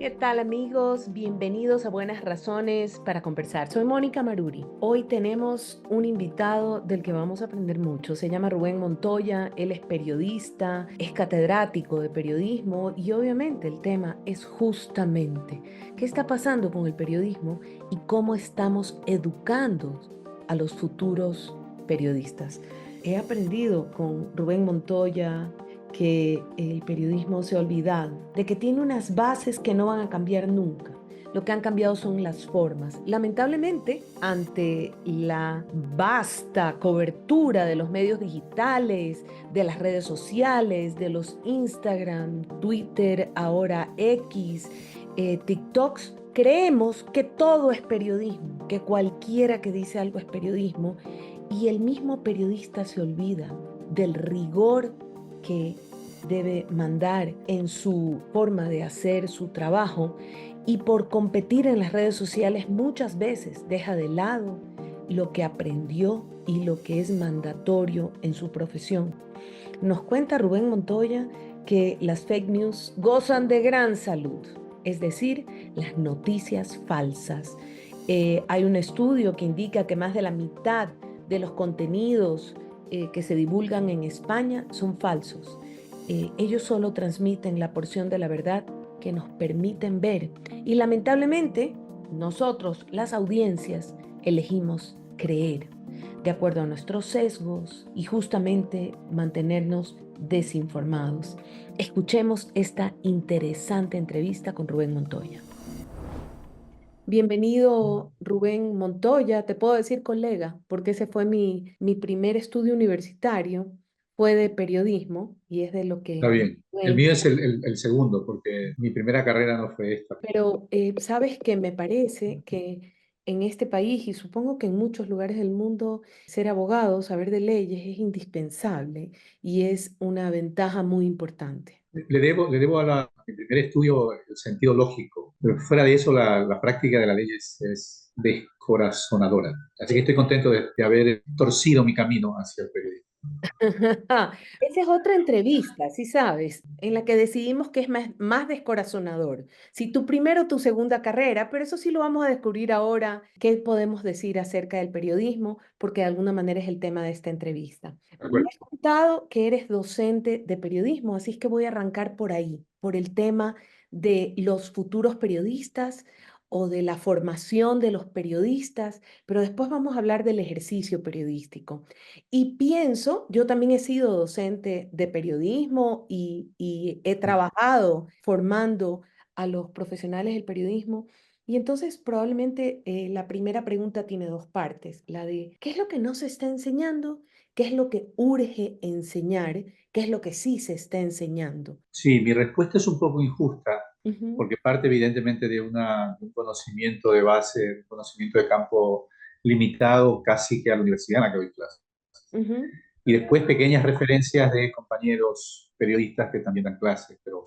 ¿Qué tal amigos? Bienvenidos a Buenas Razones para Conversar. Soy Mónica Maruri. Hoy tenemos un invitado del que vamos a aprender mucho. Se llama Rubén Montoya, él es periodista, es catedrático de periodismo y obviamente el tema es justamente qué está pasando con el periodismo y cómo estamos educando a los futuros periodistas. He aprendido con Rubén Montoya que el periodismo se ha olvidado, de que tiene unas bases que no van a cambiar nunca. Lo que han cambiado son las formas. Lamentablemente, ante la vasta cobertura de los medios digitales, de las redes sociales, de los Instagram, Twitter, ahora X, TikToks, creemos que todo es periodismo, que cualquiera que dice algo es periodismo, y el mismo periodista se olvida del rigor que debe mandar en su forma de hacer su trabajo y por competir en las redes sociales muchas veces deja de lado lo que aprendió y lo que es mandatorio en su profesión. Nos cuenta Rubén Montoya que las fake news gozan de gran salud, es decir, las noticias falsas. Hay un estudio que indica que más de la mitad de los contenidos que se divulgan en España son falsos. Ellos solo transmiten la porción de la verdad que nos permiten ver. Y lamentablemente, nosotros, las audiencias, elegimos creer de acuerdo a nuestros sesgos y justamente mantenernos desinformados. Escuchemos esta interesante entrevista con Rubén Montoya. Bienvenido, Rubén Montoya. Te puedo decir colega, porque ese fue mi primer estudio universitario, fue de periodismo y es de lo Está que bien. El me. mío es el segundo, porque mi primera carrera no fue esta. Pero sabes que me parece que en este país y supongo que en muchos lugares del mundo ser abogado, saber de leyes es indispensable y es una ventaja muy importante. Le debo a mi primer estudio el sentido lógico, pero fuera de eso la práctica de la ley es descorazonadora. Así que estoy contento de haber torcido mi camino hacia el periodismo. Esa es otra entrevista, sí sabes, en la que decidimos que es más descorazonador. Si tu primera o tu segunda carrera, pero eso sí lo vamos a descubrir ahora, qué podemos decir acerca del periodismo, porque de alguna manera es el tema de esta entrevista. ¿De Me acuerdo? has contado que eres docente de periodismo, así es que voy a arrancar por ahí, por el tema de los futuros periodistas o de la formación de los periodistas, pero después vamos a hablar del ejercicio periodístico. Y pienso, yo también he sido docente de periodismo y he trabajado formando a los profesionales del periodismo. Y entonces probablemente la primera pregunta tiene dos partes, la de ¿qué es lo que no se está enseñando? ¿Qué es lo que urge enseñar? ¿Qué es lo que sí se está enseñando? Sí, mi respuesta es un poco injusta, Ujú, porque parte evidentemente de un conocimiento de base, un conocimiento de campo limitado casi que a la universidad en la que doy clase. ujú. Y después pequeñas referencias de compañeros periodistas que también dan clases, pero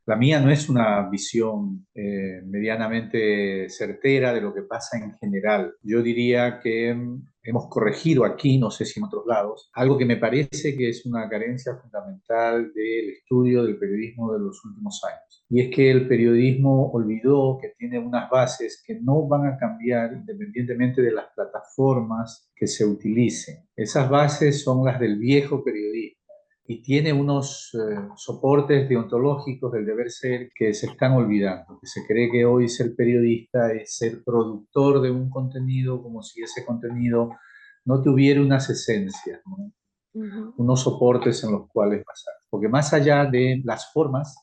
la mía no es una visión medianamente certera de lo que pasa en general. Yo diría que hemos corregido aquí, no sé si en otros lados, algo que me parece que es una carencia fundamental del estudio del periodismo de los últimos años. Y es que el periodismo olvidó que tiene unas bases que no van a cambiar independientemente de las plataformas que se utilicen. Esas bases son las del viejo periodismo y tiene unos soportes deontológicos del deber ser que se están olvidando, que se cree que hoy ser periodista es ser productor de un contenido como si ese contenido no tuviera unas esencias, ¿no? Ujú. Unos soportes en los cuales pasar. Porque más allá de las formas,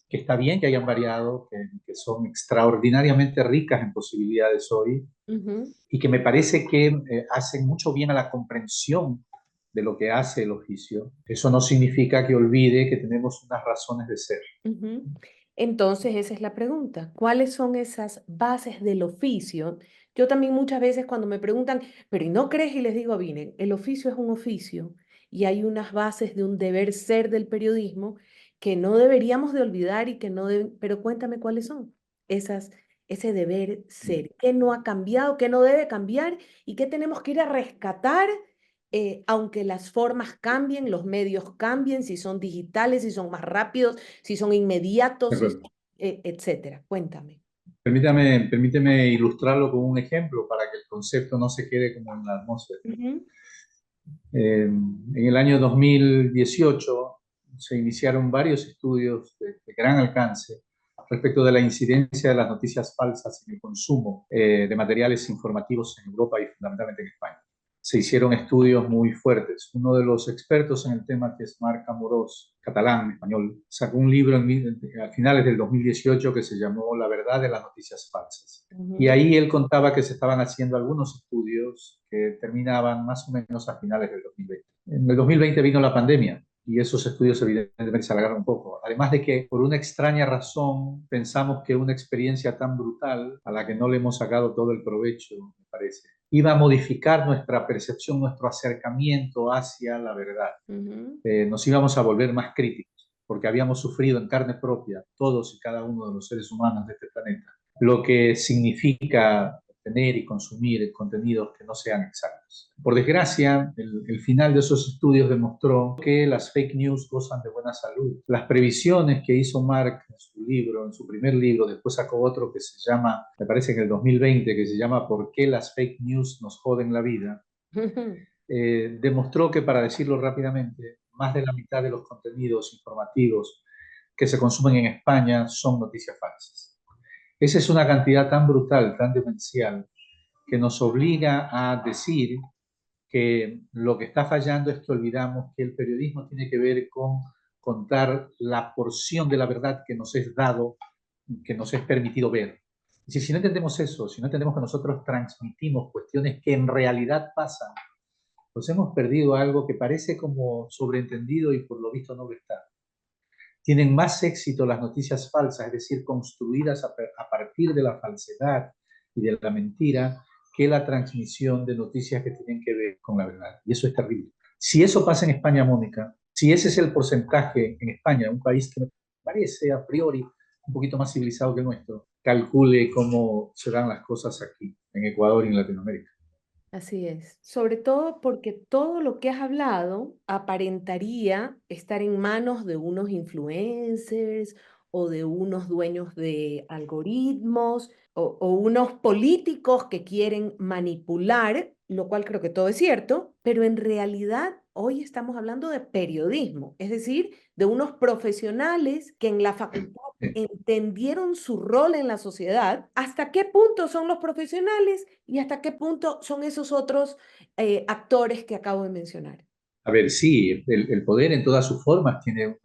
que está bien que hayan variado, que son extraordinariamente ricas en posibilidades hoy, Ujú. y que me parece que hacen mucho bien a la comprensión de lo que hace el oficio. Eso no significa que olvide que tenemos unas razones de ser. Ujú. Entonces, esa es la pregunta. ¿Cuáles son esas bases del oficio? Yo también muchas veces cuando me preguntan, pero ¿y no crees? Y les digo, miren, el oficio es un oficio y hay unas bases de un deber ser del periodismo que no deberíamos de olvidar y que no deben, pero cuéntame cuáles son esas, ese deber ser. ¿Qué no ha cambiado? ¿Qué no debe cambiar? ¿Y qué tenemos que ir a rescatar? Aunque las formas cambien, los medios cambien, si son digitales, si son más rápidos, si son ¿De inmediatos, si acuerdo? etcétera. Cuéntame. Permíteme ilustrarlo con un ejemplo para que el concepto no se quede como en la atmósfera. Ujú, En el año 2018 se iniciaron varios estudios de gran alcance respecto de la incidencia de las noticias falsas en el consumo de materiales informativos en Europa y fundamentalmente en España. Se hicieron estudios muy fuertes. Uno de los expertos en el tema, que es Marc Amorós, catalán, español, sacó un libro a finales del 2018 que se llamó La verdad de las noticias falsas. Y ujú. ahí él contaba que se estaban haciendo algunos estudios que terminaban más o menos a finales del 2020. En el 2020 vino la pandemia y esos estudios evidentemente se alargaron un poco. Además de que por una extraña razón pensamos que una experiencia tan brutal, a la que no le hemos sacado todo el provecho, me parece, iba a modificar nuestra percepción, nuestro acercamiento hacia la verdad. Ujú. Nos íbamos a volver más críticos, porque habíamos sufrido en carne propia, todos y cada uno de los seres humanos de este planeta, lo que significa tener y consumir contenidos que no sean exactos. Por desgracia, el final de esos estudios demostró que las fake news gozan de buena salud. Las previsiones que hizo Mark en su libro, en su primer libro, después sacó otro que se llama, me parece en el 2020, que se llama ¿Por qué las fake news nos joden la vida? Demostró que, para decirlo rápidamente, más de la mitad de los contenidos informativos que se consumen en España son noticias falsas. Esa es una cantidad tan brutal, tan demencial, que nos obliga a decir que lo que está fallando es que olvidamos que el periodismo tiene que ver con contar la porción de la verdad que nos es dado, que nos es permitido ver. Y si no entendemos eso, si no entendemos que nosotros transmitimos cuestiones que en realidad pasan, pues hemos perdido algo que parece como sobreentendido y por lo visto no lo está. Tienen más éxito las noticias falsas, es decir, construidas a partir de la falsedad y de la mentira, que la transmisión de noticias que tienen que ver con la verdad. Y eso es terrible. Si eso pasa en España, Mónica, si ese es el porcentaje en España, un país que me parece a priori un poquito más civilizado que el nuestro, calcule cómo serán las cosas aquí, en Ecuador y en Latinoamérica. Así es, sobre todo porque todo lo que has hablado aparentaría estar en manos de unos influencers o de unos dueños de algoritmos o unos políticos que quieren manipular, lo cual creo que todo es cierto, pero en realidad hoy estamos hablando de periodismo, es decir, de unos profesionales que en la facultad entendieron su rol en la sociedad, hasta qué punto son los profesionales y hasta qué punto son esos otros actores que acabo de mencionar. A ver, sí, el poder en todas sus formas tiene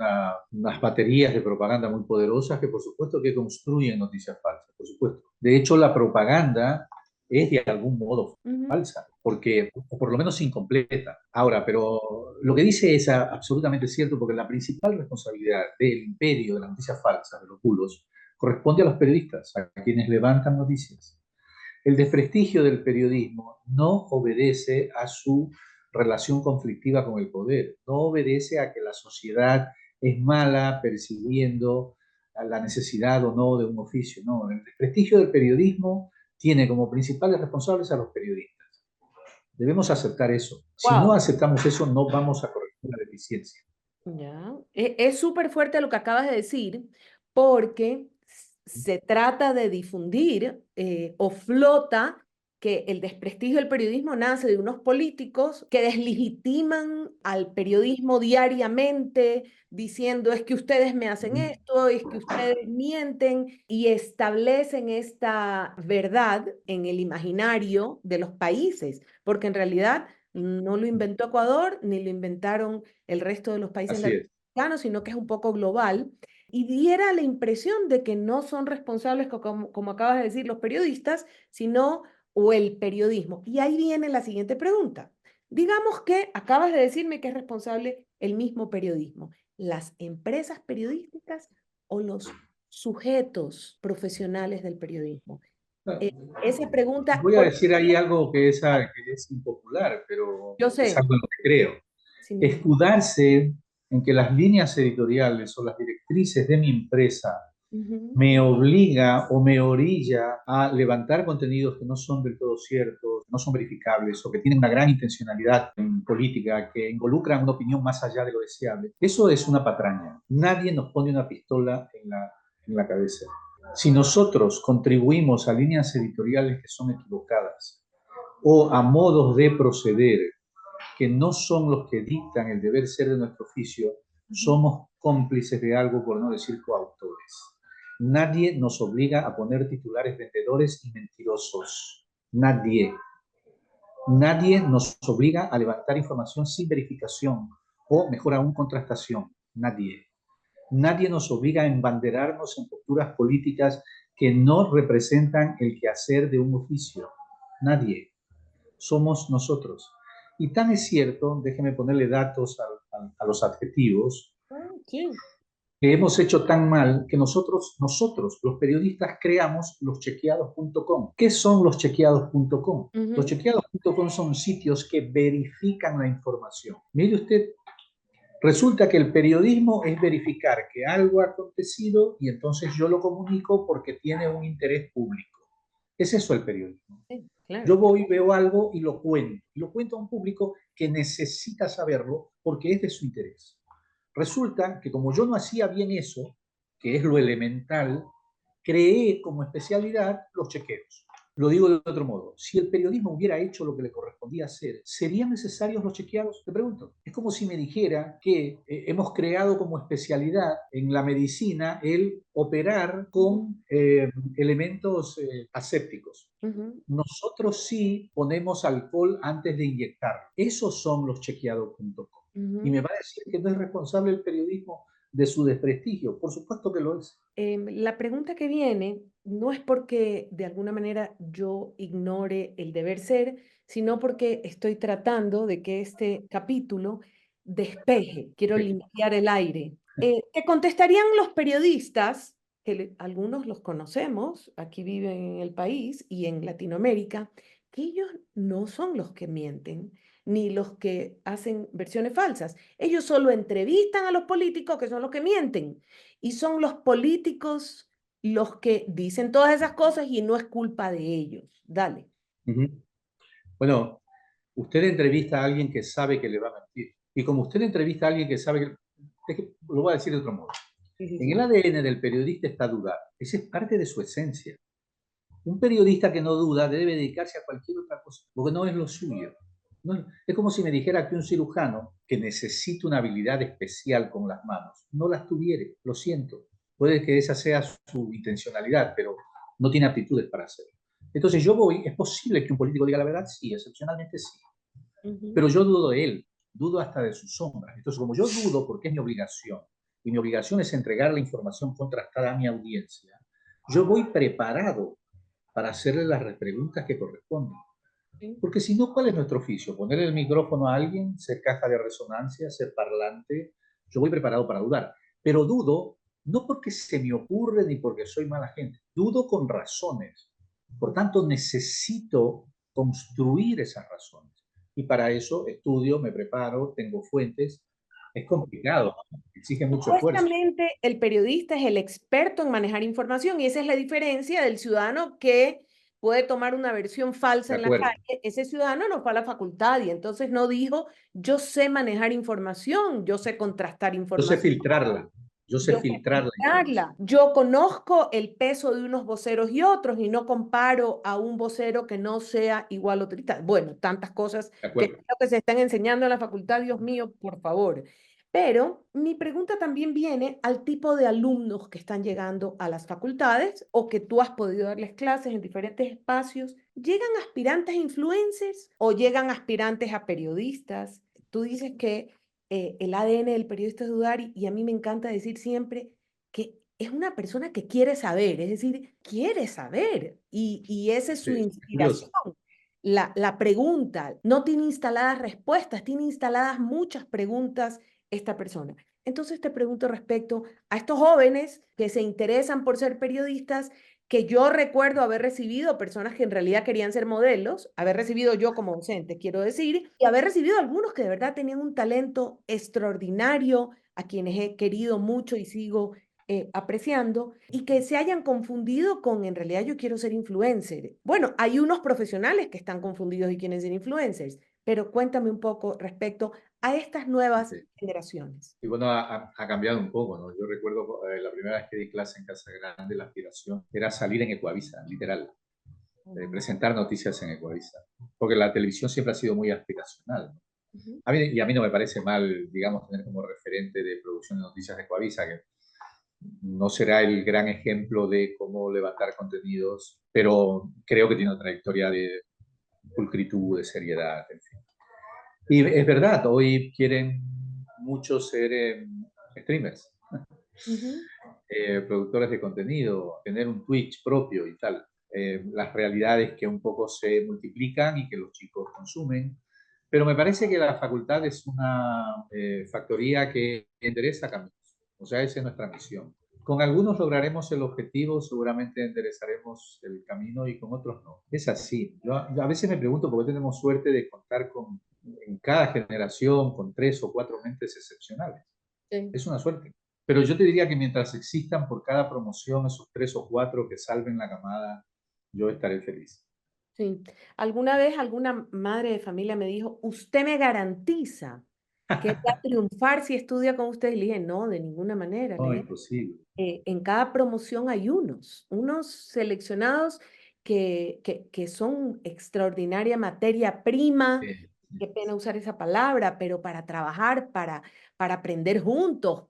unas baterías de propaganda muy poderosas que por supuesto que construyen noticias falsas, por supuesto. De hecho, la propaganda es de algún modo Ujú. falsa, porque, o por lo menos incompleta. Ahora, pero lo que dice es absolutamente cierto, porque la principal responsabilidad del imperio de las noticias falsas, de los bulos, corresponde a los periodistas, a quienes levantan noticias. El desprestigio del periodismo no obedece a su relación conflictiva con el poder, no obedece a que la sociedad es mala percibiendo la necesidad o no de un oficio, no. El desprestigio del periodismo tiene como principales responsables a los periodistas. Debemos aceptar eso. Si no Wow. aceptamos eso, no vamos a corregir la deficiencia. Ya. Es súper fuerte lo que acabas de decir, porque se trata de difundir o flota que el desprestigio del periodismo nace de unos políticos que deslegitiman al periodismo diariamente, diciendo es que ustedes me hacen esto, es que ustedes mienten y establecen esta verdad en el imaginario de los países, porque en realidad no lo inventó Ecuador ni lo inventaron el resto de los países Así es. latinoamericanos, sino que es un poco global, y diera la impresión de que no son responsables, como acabas de decir, los periodistas, sino o el periodismo. Y ahí viene la siguiente pregunta. Digamos que acabas de decirme que es responsable el mismo periodismo, las empresas periodísticas o los sujetos profesionales del periodismo. Eh, Esa pregunta, Voy a decir ahí algo que es impopular, pero yo es sé, algo en lo que creo. sin duda. Escudarse en que las líneas editoriales o las directrices de mi empresa Ujú. me obliga o me orilla a levantar contenidos que no son del todo ciertos, no son verificables o que tienen una gran intencionalidad en política, que involucran una opinión más allá de lo deseable. Eso es una patraña. Nadie nos pone una pistola en la cabeza. Si nosotros contribuimos a líneas editoriales que son equivocadas o a modos de proceder que no son los que dictan el deber ser de nuestro oficio, somos cómplices de algo, por no decir coautores. Nadie nos obliga a poner titulares vendedores y mentirosos. Nadie. Nadie nos obliga a levantar información sin verificación o, mejor aún, contrastación. Nadie. Nadie nos obliga a embanderarnos en posturas políticas que no representan el quehacer de un oficio. Nadie. Somos nosotros. Y tan es cierto, déjeme ponerle datos a los adjetivos, Sí. que hemos hecho tan mal que nosotros, los periodistas, creamos los chequeados.com. ¿Qué son los chequeados.com? Los chequeados.com son sitios que verifican la información. Mire usted, resulta que el periodismo es verificar que algo ha acontecido y entonces yo lo comunico porque tiene un interés público. Es eso el periodismo. Sí, claro. Yo voy, veo algo y lo cuento. Y lo cuento a un público que necesita saberlo porque es de su interés. Resulta que como yo no hacía bien eso, que es lo elemental, creé como especialidad los chequeos. Lo digo de otro modo, si el periodismo hubiera hecho lo que le correspondía hacer, ¿serían necesarios los chequeados? Te pregunto. Es como si me dijera que hemos creado como especialidad en la medicina el operar con elementos asépticos. Nosotros sí ponemos alcohol antes de inyectar. Esos son los chequeados.com. Y me va a decir que no es responsable el periodismo de su desprestigio. Por supuesto que lo es. La pregunta que viene no es porque de alguna manera yo ignore el deber ser, sino porque estoy tratando de que este capítulo despeje, quiero limpiar el aire. Te contestarían los periodistas, que algunos los conocemos, aquí viven en el país y en Latinoamérica, que ellos no son los que mienten, ni los que hacen versiones falsas. Ellos solo entrevistan a los políticos, que son los que mienten. Y son los políticos los que dicen todas esas cosas y no es culpa de ellos. Dale. Bueno, usted entrevista a alguien que sabe que le va a mentir. Y como usted entrevista a alguien que sabe que lo voy a decir de otro modo. En el ADN del periodista está dudar. Esa es parte de su esencia. Un periodista que no duda debe dedicarse a cualquier otra cosa, porque no es lo suyo. No, es como si me dijera que un cirujano que necesita una habilidad especial con las manos, no las tuviere, lo siento. Puede que esa sea su intencionalidad, pero no tiene aptitudes para hacerlo. Entonces yo voy, es posible que un político diga la verdad, sí, excepcionalmente sí, pero yo dudo de él, dudo hasta de sus sombras. Entonces como yo dudo porque es mi obligación, y mi obligación es entregar la información contrastada a mi audiencia, yo voy preparado para hacerle las preguntas que corresponden. Porque si no, ¿cuál es nuestro oficio? Poner el micrófono a alguien, ser caja de resonancia, ser parlante. Yo voy preparado para dudar, pero dudo no porque se me ocurre ni porque soy mala gente, dudo con razones. Por tanto, necesito construir esas razones. Y para eso estudio, me preparo, tengo fuentes. Es complicado, exige mucho esfuerzo. Supuestamente el periodista es el experto en manejar información y esa es la diferencia del ciudadano que puede tomar una versión falsa en la calle. Ese ciudadano no fue a la facultad y entonces no dijo, yo sé manejar información, yo sé contrastar Yo sé información. filtrarla. Yo sé filtrar la información. Yo conozco el peso de unos voceros y otros y no comparo a un vocero que no sea igual otro. Bueno, tantas cosas que creo que se están enseñando en la facultad, Dios mío, por favor. Pero mi pregunta también viene al tipo de alumnos que están llegando a las facultades o que tú has podido darles clases en diferentes espacios. ¿Llegan aspirantes a influencers o llegan aspirantes a periodistas? Tú dices que el ADN del periodista es dudar y a mí me encanta decir siempre que es una persona que quiere saber, es decir, quiere saber y esa es su inspiración. La pregunta no tiene instaladas respuestas, tiene instaladas muchas preguntas esta persona. Entonces te pregunto respecto a estos jóvenes que se interesan por ser periodistas, que yo recuerdo haber recibido personas que en realidad querían ser modelos, haber recibido yo como docente, quiero decir, y haber recibido algunos que de verdad tenían un talento extraordinario, a quienes he querido mucho y sigo apreciando, y que se hayan confundido con, en realidad yo quiero ser influencer. Bueno, hay unos profesionales que están confundidos y quieren ser influencers, pero cuéntame un poco respecto a estas nuevas Sí. generaciones. Y bueno, ha cambiado un poco, ¿no? Yo recuerdo la primera vez que di clase en Casa Grande, la aspiración era salir en Ecuavisa, literal, Ujú, presentar noticias en Ecuavisa, porque la televisión siempre ha sido muy aspiracional, ¿no? ujú, Y a mí no me parece mal, digamos, tener como referente de producción de noticias de Ecuavisa, que no será el gran ejemplo de cómo levantar contenidos, pero creo que tiene una trayectoria de pulcritud, de seriedad, en fin. Y es verdad, hoy quieren muchos ser streamers, ujú. productores de contenido, tener un Twitch propio y tal. Las realidades que un poco se multiplican y que los chicos consumen. Pero me parece que la facultad es una factoría que endereza caminos. O sea, esa es nuestra misión. Con algunos lograremos el objetivo, seguramente enderezaremos el camino y con otros no. Es así. Yo a veces me pregunto por qué tenemos suerte de contar con, en cada generación con 3 o 4 mentes excepcionales. Sí. Es una suerte. Pero yo te diría que mientras existan por cada promoción esos 3 o 4 que salven la camada, yo estaré feliz. Sí. Alguna vez alguna madre de familia me dijo, ¿usted me garantiza que va a triunfar si estudia con usted? Y le dije, no, de ninguna manera. Le No, dije, imposible. en cada promoción hay unos seleccionados que son extraordinaria materia prima. Sí, Qué pena usar esa palabra, pero para trabajar, para aprender juntos,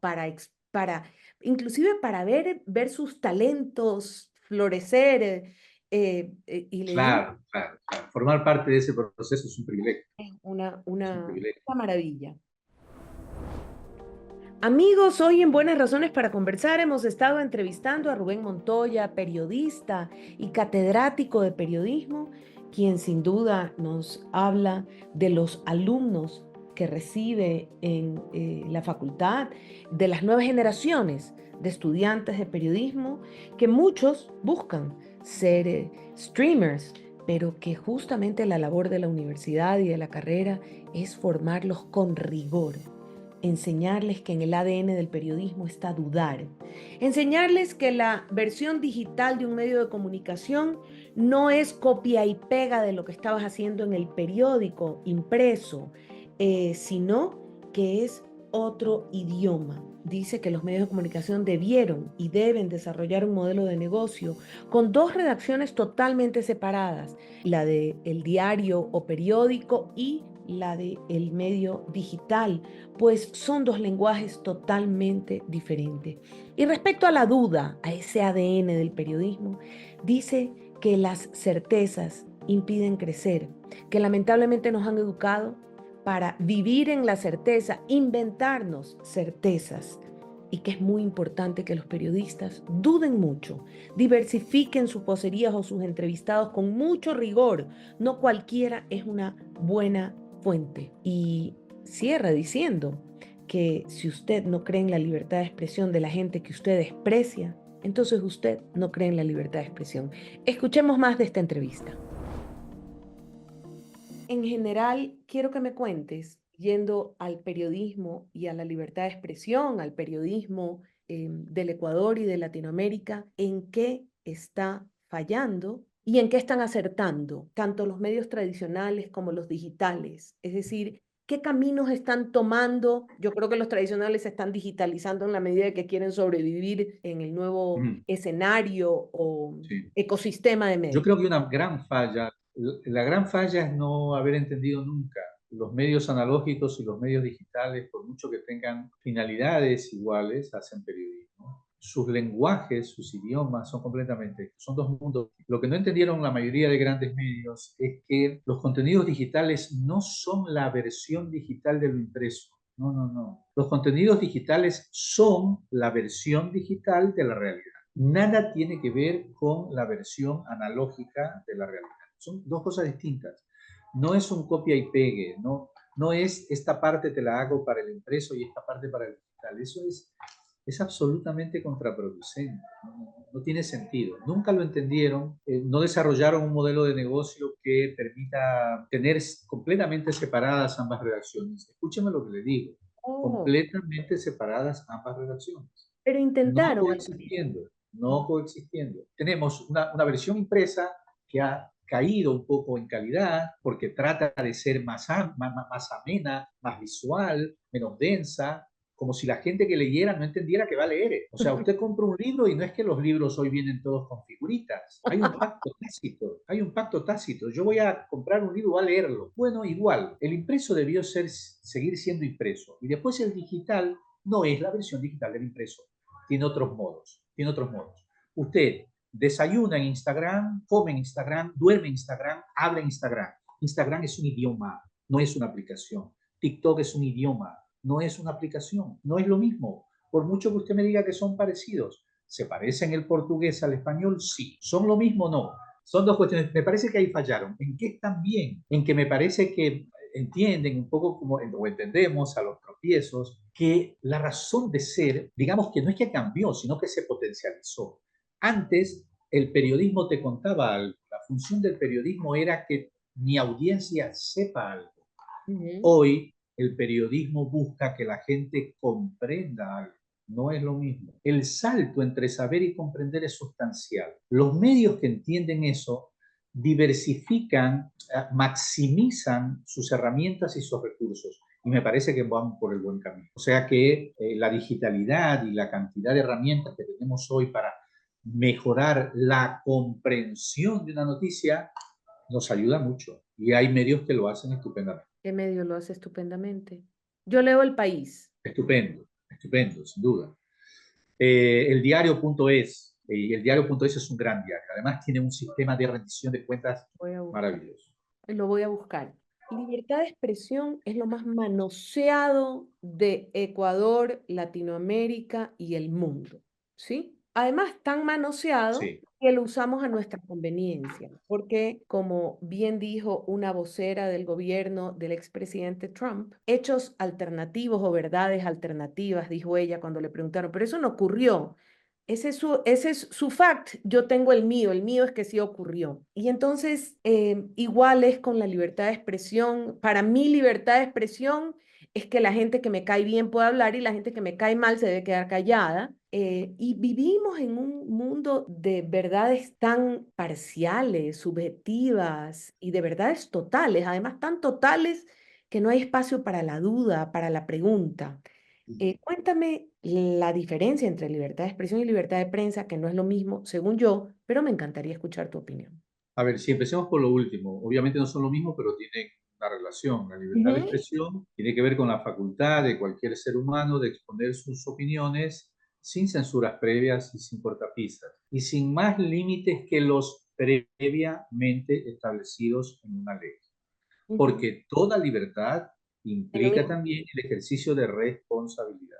inclusive para ver sus talentos florecer. Y le digo, claro, claro, claro. Formar parte de ese proceso es un privilegio. es una, Es un una, privilegio. una maravilla. Amigos, hoy en Buenas Razones para Conversar hemos estado entrevistando a Rubén Montoya, periodista y catedrático de periodismo, quien sin duda nos habla de los alumnos que recibe en la facultad, de las nuevas generaciones de estudiantes de periodismo, que muchos buscan ser streamers, pero que justamente la labor de la universidad y de la carrera es formarlos con rigor, enseñarles que en el ADN del periodismo está dudar, enseñarles que la versión digital de un medio de comunicación no es copia y pega de lo que estabas haciendo en el periódico impreso, sino que es otro idioma. Dice que los medios de comunicación debieron y deben desarrollar un modelo de negocio con dos redacciones totalmente separadas, la de el diario o periódico y la de el medio digital, pues son dos lenguajes totalmente diferentes. Y respecto a la duda, a ese ADN del periodismo, dice que las certezas impiden crecer, que lamentablemente nos han educado para vivir en la certeza, inventarnos certezas, y que es muy importante que los periodistas duden mucho, diversifiquen sus vocerías o sus entrevistados con mucho rigor. No cualquiera es una buena fuente. Y cierra diciendo que si usted no cree en la libertad de expresión de la gente que usted desprecia, entonces usted no cree en la libertad de expresión. Escuchemos más de esta entrevista. En general, quiero que me cuentes, yendo al periodismo y a la libertad de expresión, al periodismo del Ecuador y de Latinoamérica, en qué está fallando y en qué están acertando, tanto los medios tradicionales como los digitales. Es decir, qué caminos están tomando. Yo creo que los tradicionales se están digitalizando en la medida de que quieren sobrevivir en el nuevo Mm, escenario o sí. ecosistema de Yo medios. creo que una gran falla, la gran falla es no haber entendido nunca los medios analógicos y los medios digitales, por mucho que tengan finalidades iguales, hacen periodismo. Sus lenguajes, sus idiomas son completamente, son dos mundos. Lo que no entendieron la mayoría de grandes medios es que los contenidos digitales no son la versión digital de lo impreso. No, no, no. Los contenidos digitales son la versión digital de la realidad. Nada tiene que ver con la versión analógica de la realidad. Son dos cosas distintas. No es un copia y pegue, no es esta parte te la hago para el impreso y esta parte para el digital. Eso es absolutamente contraproducente, no tiene sentido. Nunca lo entendieron, no desarrollaron un modelo de negocio que permita tener completamente separadas ambas redacciones. Escúcheme lo que le digo, Oh, completamente separadas ambas redacciones, pero no intentaron, Antonio. coexistiendo, no coexistiendo. Tenemos una versión impresa que ha caído un poco en calidad porque trata de ser más amena, más visual, menos densa, como si la gente que leyera no entendiera que va a leer. O sea, usted compra un libro y no es que los libros hoy vienen todos con figuritas. Hay un pacto tácito, hay un pacto tácito. Yo voy a comprar un libro, voy a leerlo. Bueno, igual, el impreso debió seguir siendo impreso. Y después el digital no es la versión digital del impreso. Tiene otros modos, tiene otros modos. Usted desayuna en Instagram, come en Instagram, duerme en Instagram, habla en Instagram. Instagram es un idioma, no es una aplicación. TikTok es un idioma, no es una aplicación, no es lo mismo. Por mucho que usted me diga que son parecidos, ¿se parecen el portugués al español? Sí. ¿Son lo mismo? No. Son dos cuestiones. Me parece que ahí fallaron. ¿En qué están bien? En que me parece que entienden un poco como, o entendemos a los tropiezos, que la razón de ser, digamos que no es que cambió, sino que se potencializó. Antes, el periodismo te contaba algo. La función del periodismo era que mi audiencia sepa algo. Hoy, el periodismo busca que la gente comprenda algo. No es lo mismo. El salto entre saber y comprender es sustancial. Los medios que entienden eso diversifican, maximizan sus herramientas y sus recursos. Y me parece que vamos por el buen camino. O sea que la digitalidad y la cantidad de herramientas que tenemos hoy para mejorar la comprensión de una noticia nos ayuda mucho. Y hay medios que lo hacen estupendamente. ¿Qué medio lo hace estupendamente? Yo leo El País. Estupendo, estupendo, sin duda. El diario.es, y el diario.es es un gran diario. Además tiene un sistema de rendición de cuentas Voy a buscar. maravilloso. Lo voy a buscar. Libertad de expresión es lo más manoseado de Ecuador, Latinoamérica y el mundo, ¿sí? Además, tan manoseado Sí. que lo usamos a nuestra conveniencia, porque como bien dijo una vocera del gobierno del expresidente Trump, hechos alternativos o verdades alternativas, dijo ella cuando le preguntaron, pero eso no ocurrió. Ese es su fact, yo tengo el mío es que sí ocurrió. Y entonces, igual es con la libertad de expresión. Para mí, libertad de expresión es que la gente que me cae bien pueda hablar y la gente que me cae mal se debe quedar callada. Y vivimos en un mundo de verdades tan parciales, subjetivas y de verdades totales, además tan totales que no hay espacio para la duda, para la pregunta. Cuéntame la diferencia entre libertad de expresión y libertad de prensa, que no es lo mismo, según yo, pero me encantaría escuchar tu opinión. A ver, si empecemos por lo último, obviamente no son lo mismo, pero tienen una relación. La libertad de Ujú. expresión tiene que ver con la facultad de cualquier ser humano de exponer sus opiniones sin censuras previas y sin cortapisas, y sin más límites que los previamente establecidos en una ley. Ujú. Porque toda libertad Es lo implica mismo. también el ejercicio de responsabilidad.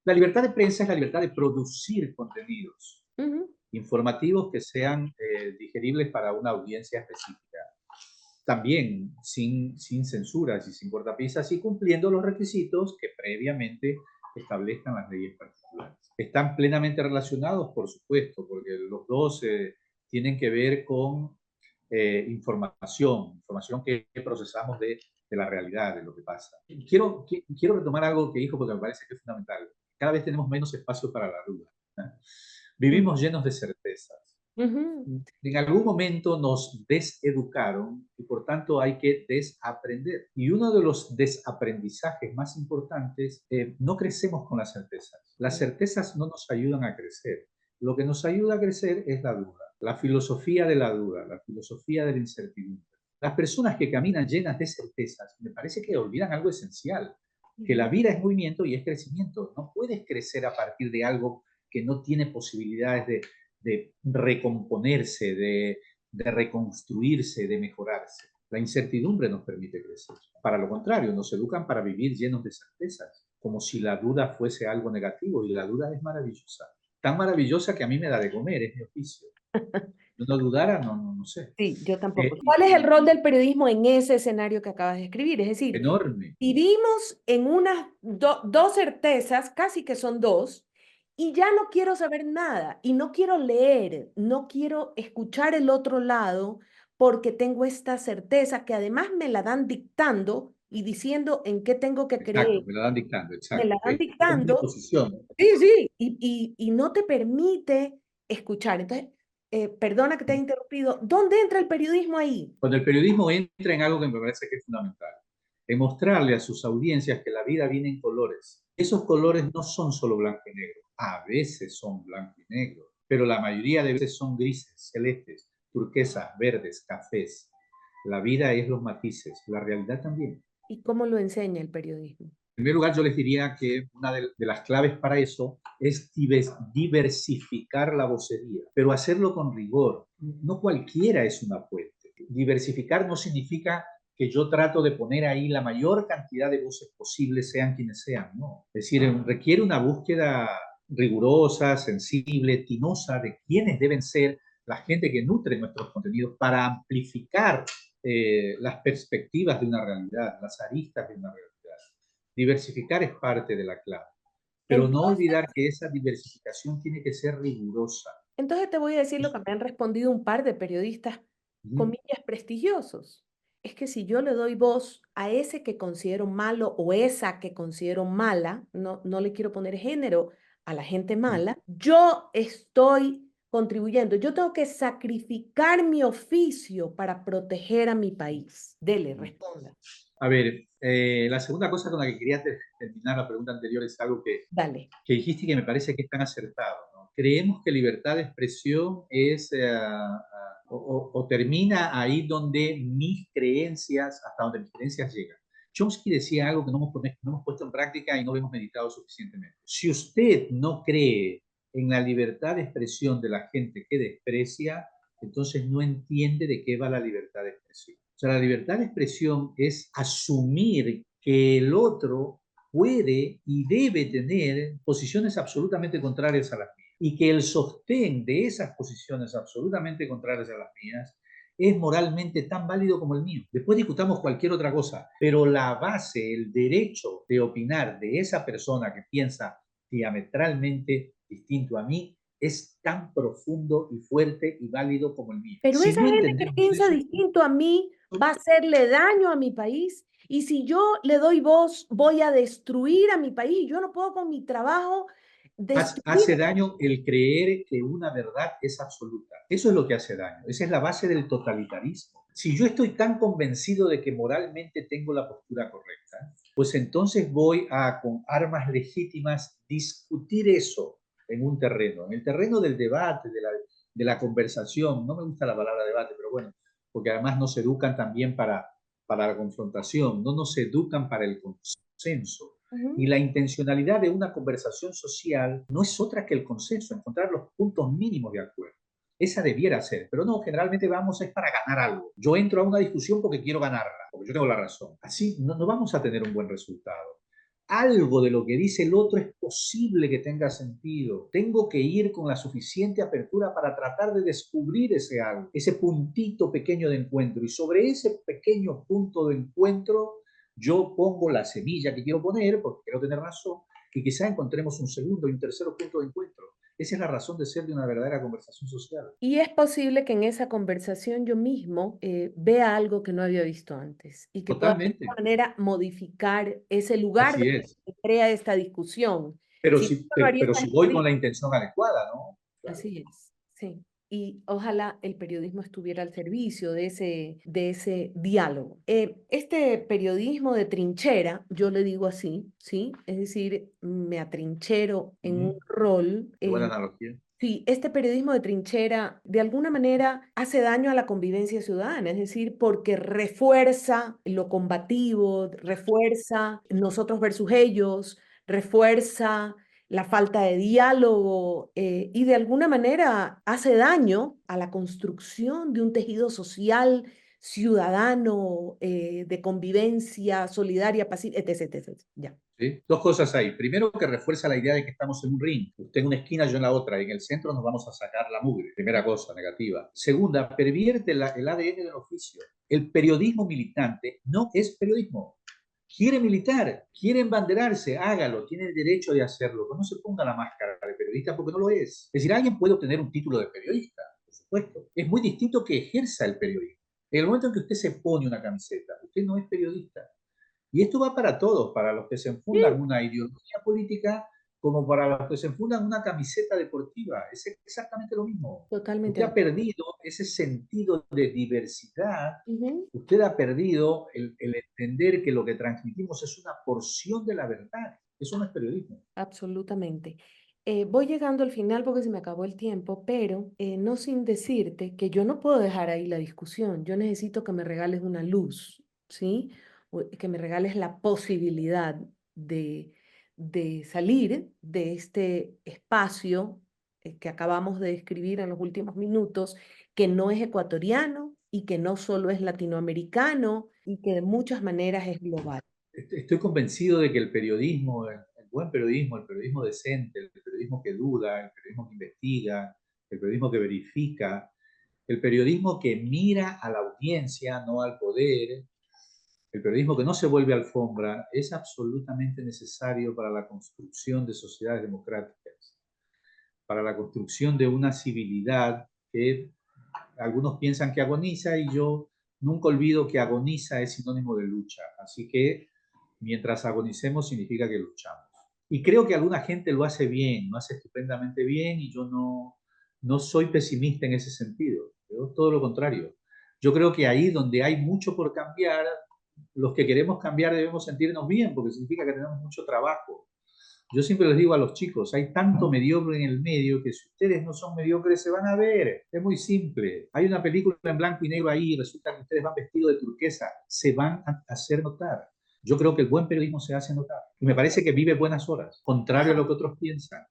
La libertad de prensa es la libertad de producir contenidos Ujú. informativos que sean digeribles para una audiencia específica. También sin censuras y sin cortapisas y cumpliendo los requisitos que previamente establezcan las leyes particulares. Están plenamente relacionados, por supuesto, porque los dos tienen que ver con información que procesamos de la realidad, de lo que pasa. Quiero retomar algo que dijo porque me parece que es fundamental. Cada vez tenemos menos espacio para la duda. Ujú. Vivimos llenos de certezas. Ujú. En algún momento nos deseducaron y por tanto hay que desaprender. Y uno de los desaprendizajes más importantes, no crecemos con las certezas. Las certezas no nos ayudan a crecer. Lo que nos ayuda a crecer es la duda, la filosofía de la duda, la filosofía de la incertidumbre. Las personas que caminan llenas de certezas, me parece que olvidan algo esencial, que la vida es movimiento y es crecimiento. No puedes crecer a partir de algo que no tiene posibilidades de recomponerse, de reconstruirse, de mejorarse. La incertidumbre nos permite crecer. Para lo contrario, nos educan para vivir llenos de certezas, como si la duda fuese algo negativo, y la duda es maravillosa. Tan maravillosa que a mí me da de comer, es mi oficio. Si no dudara, no sé. Sí, yo tampoco. Y, ¿Cuál es el y, rol del periodismo en ese escenario que acabas de escribir? Es decir, enorme. vivimos en unas dos certezas, casi que son dos, y ya no quiero saber nada, y no quiero leer, no quiero escuchar el otro lado, porque tengo esta certeza que además me la dan dictando y diciendo en qué tengo que Exacto, creer, me lo dan dictando, me la exacto. dan Es como una dictando, posición. sí, sí, y no te permite escuchar. Entonces, perdona que te haya interrumpido, ¿dónde entra el periodismo ahí? Cuando el periodismo entra en algo que me parece que es fundamental, en mostrarle a sus audiencias que la vida viene en colores. Esos colores no son solo blanco y negro, a veces son blanco y negro, pero la mayoría de veces son grises, celestes, turquesas, verdes, cafés. La vida es los matices, la realidad también. ¿Y cómo lo enseña el periodismo? En primer lugar, yo les diría que una de las claves para eso es diversificar la vocería, pero hacerlo con rigor. No cualquiera es una fuente. Diversificar no significa que yo trato de poner ahí la mayor cantidad de voces posibles, sean quienes sean, no. Es decir, requiere una búsqueda rigurosa, sensible, tinosa de quiénes deben ser la gente que nutre nuestros contenidos para amplificar las perspectivas de una realidad, las aristas de una realidad. Diversificar es parte de la clave, pero no Entonces, olvidar que esa diversificación tiene que ser rigurosa. entonces te voy a decir lo que me han respondido un par de periodistas, Ujú. comillas, prestigiosos. Es que si yo le doy voz a ese que considero malo o esa que considero mala, no le quiero poner género a la gente mala, yo estoy contribuyendo. Yo tengo que sacrificar mi oficio para proteger a mi país. Dele, responda. A ver, la segunda cosa con la que quería terminar la pregunta anterior es algo Dale. que dijiste y que me parece que es tan acertado, ¿no? Creemos que libertad de expresión es o termina ahí donde mis creencias, hasta donde mis creencias llegan. Chomsky decía algo que no hemos puesto en práctica y no lo hemos meditado suficientemente. Si usted no cree en la libertad de expresión de la gente que desprecia, entonces no entiende de qué va la libertad de expresión. O sea, la libertad de expresión es asumir que el otro puede y debe tener posiciones absolutamente contrarias a las mías y que el sostén de esas posiciones absolutamente contrarias a las mías es moralmente tan válido como el mío. Después discutamos cualquier otra cosa, pero la base, el derecho de opinar de esa persona que piensa diametralmente distinto a mí es tan profundo y fuerte y válido como el mío. Pero Si esa no gente que entendemos piensa eso, distinto a mí va a hacerle daño a mi país. Y si yo le doy voz, voy a destruir a mi país. Yo no puedo con mi trabajo destruir. hace daño el creer que una verdad es absoluta. Eso es lo que hace daño. Esa es la base del totalitarismo. Si yo estoy tan convencido de que moralmente tengo la postura correcta, pues entonces voy a, con armas legítimas, discutir eso en un terreno, en el terreno del debate, de la conversación. No me gusta la palabra debate, pero bueno, porque además nos educan también para la confrontación, no nos educan para el consenso. Y Ujú. la intencionalidad de una conversación social no es otra que el consenso, encontrar los puntos mínimos de acuerdo. Esa debiera ser, pero no, generalmente vamos es para ganar algo. Yo entro a una discusión porque quiero ganarla, porque yo tengo la razón. Así no vamos a tener un buen resultado. Algo de lo que dice el otro es posible que tenga sentido. Tengo que ir con la suficiente apertura para tratar de descubrir ese algo, ese puntito pequeño de encuentro. Y sobre ese pequeño punto de encuentro yo pongo la semilla que quiero poner, porque quiero tener razón, y quizá encontremos un segundo y un tercer punto de encuentro. Esa es la razón de ser de una verdadera conversación social. Y es posible que en esa conversación yo mismo vea algo que no había visto antes y que pueda de alguna Totalmente, manera modificar ese lugar así donde es. se crea esta discusión. Si no lo haría Pero esta si voy con gente. la intención adecuada, ¿no? Claro. Así es, sí. Y ojalá el periodismo estuviera al servicio de ese diálogo. Este periodismo de trinchera, yo le digo así, ¿sí? Es decir, me atrinchero en un Uh-huh. rol. Qué buena analogía. Sí, este periodismo de trinchera de alguna manera hace daño a la convivencia ciudadana, es decir, porque refuerza lo combativo, refuerza nosotros versus ellos, refuerza la falta de diálogo y de alguna manera hace daño a la construcción de un tejido social ciudadano de convivencia solidaria, pacífica, etc, etc. Ya. ¿Sí? Dos cosas ahí. Primero, que refuerza la idea de que estamos en un ring. Usted en una esquina, yo en la otra, y en el centro nos vamos a sacar la mugre. Primera cosa, negativa. Segunda, pervierte el ADN del oficio. El periodismo militante no es periodismo. Quiere militar, quiere embanderarse, hágalo, tiene el derecho de hacerlo, pero no se ponga la máscara de periodista porque no lo es. Es decir, alguien puede obtener un título de periodista, por supuesto. Es muy distinto que ejerza el periodismo. En el momento en que usted se pone una camiseta, usted no es periodista. Y esto va para todos, para los que se Sí, enfundan una ideología política, como para los que se enfundan una camiseta deportiva. Es exactamente lo mismo. Totalmente Usted de ha acuerdo. perdido ese sentido de diversidad. Ujú. Usted ha perdido el entender que lo que transmitimos es una porción de la verdad. Eso no es periodismo. Absolutamente. Voy llegando al final porque se me acabó el tiempo, pero no sin decirte que yo no puedo dejar ahí la discusión. Yo necesito que me regales una luz, ¿sí? Que me regales la posibilidad de, de salir de este espacio que acabamos de describir en los últimos minutos, que no es ecuatoriano y que no solo es latinoamericano y que de muchas maneras es global. Estoy convencido de que el periodismo, el buen periodismo, el periodismo decente, el periodismo que duda, el periodismo que investiga, el periodismo que verifica, el periodismo que mira a la audiencia, no al poder, el periodismo que no se vuelve alfombra, es absolutamente necesario para la construcción de sociedades democráticas, para la construcción de una civilidad que algunos piensan que agoniza y yo nunca olvido que agoniza es sinónimo de lucha. Así que mientras agonicemos significa que luchamos. Y creo que alguna gente lo hace bien, lo hace estupendamente bien y yo no soy pesimista en ese sentido. Yo, todo lo contrario. Yo creo que ahí donde hay mucho por cambiar, los que queremos cambiar debemos sentirnos bien porque significa que tenemos mucho trabajo. Yo siempre les digo a los chicos, hay tanto mediocre en el medio que si ustedes no son mediocres se van a ver. Es muy simple. Hay una película en blanco y negro ahí y resulta que ustedes van vestidos de turquesa. Se van a hacer notar. Yo creo que el buen periodismo se hace notar. Y me parece que vive buenas horas, contrario a lo que otros piensan.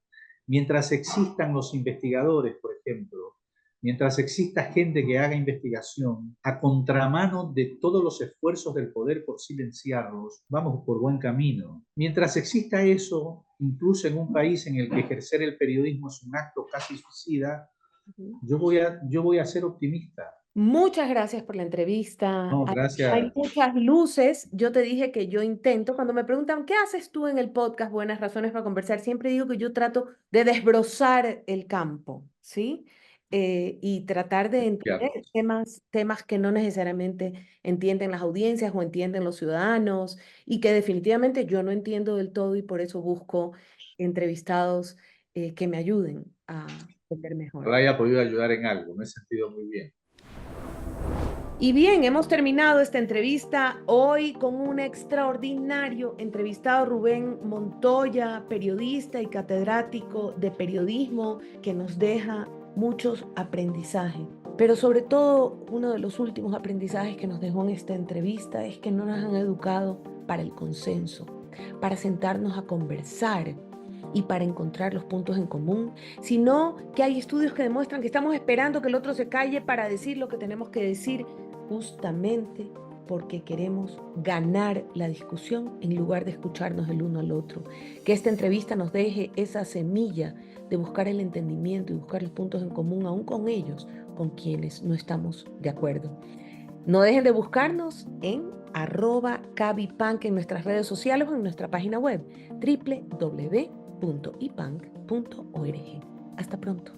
Mientras existan los investigadores, por ejemplo, mientras exista gente que haga investigación a contramano de todos los esfuerzos del poder por silenciarlos, vamos por buen camino. Mientras exista eso, incluso en un país en el que ejercer el periodismo es un acto casi suicida, Ujú. yo voy a ser optimista. Muchas gracias por la entrevista. No, Hay gracias. muchas luces. Yo te dije que yo intento, cuando me preguntan, ¿qué haces tú en el podcast Buenas Razones para Conversar? Siempre digo que yo trato de desbrozar el campo, ¿sí? Y tratar de entender temas que no necesariamente entienden las audiencias o entienden los ciudadanos y que definitivamente yo no entiendo del todo y por eso busco entrevistados que me ayuden a entender mejor. Ojalá haya podido ayudar en algo, me he sentido muy bien. Y bien, hemos terminado esta entrevista hoy con un extraordinario entrevistado, Rubén Montoya, periodista y catedrático de periodismo, que nos deja muchos aprendizajes. Pero sobre todo, uno de los últimos aprendizajes que nos dejó en esta entrevista es que no nos han educado para el consenso, para sentarnos a conversar y para encontrar los puntos en común, sino que hay estudios que demuestran que estamos esperando que el otro se calle para decir lo que tenemos que decir, justamente porque queremos ganar la discusión en lugar de escucharnos el uno al otro. Que esta entrevista nos deje esa semilla de buscar el entendimiento y buscar los puntos en común, aún con ellos, con quienes no estamos de acuerdo. No dejen de buscarnos en @cabipunk en nuestras redes sociales o en nuestra página web www.ipank.org. Hasta pronto.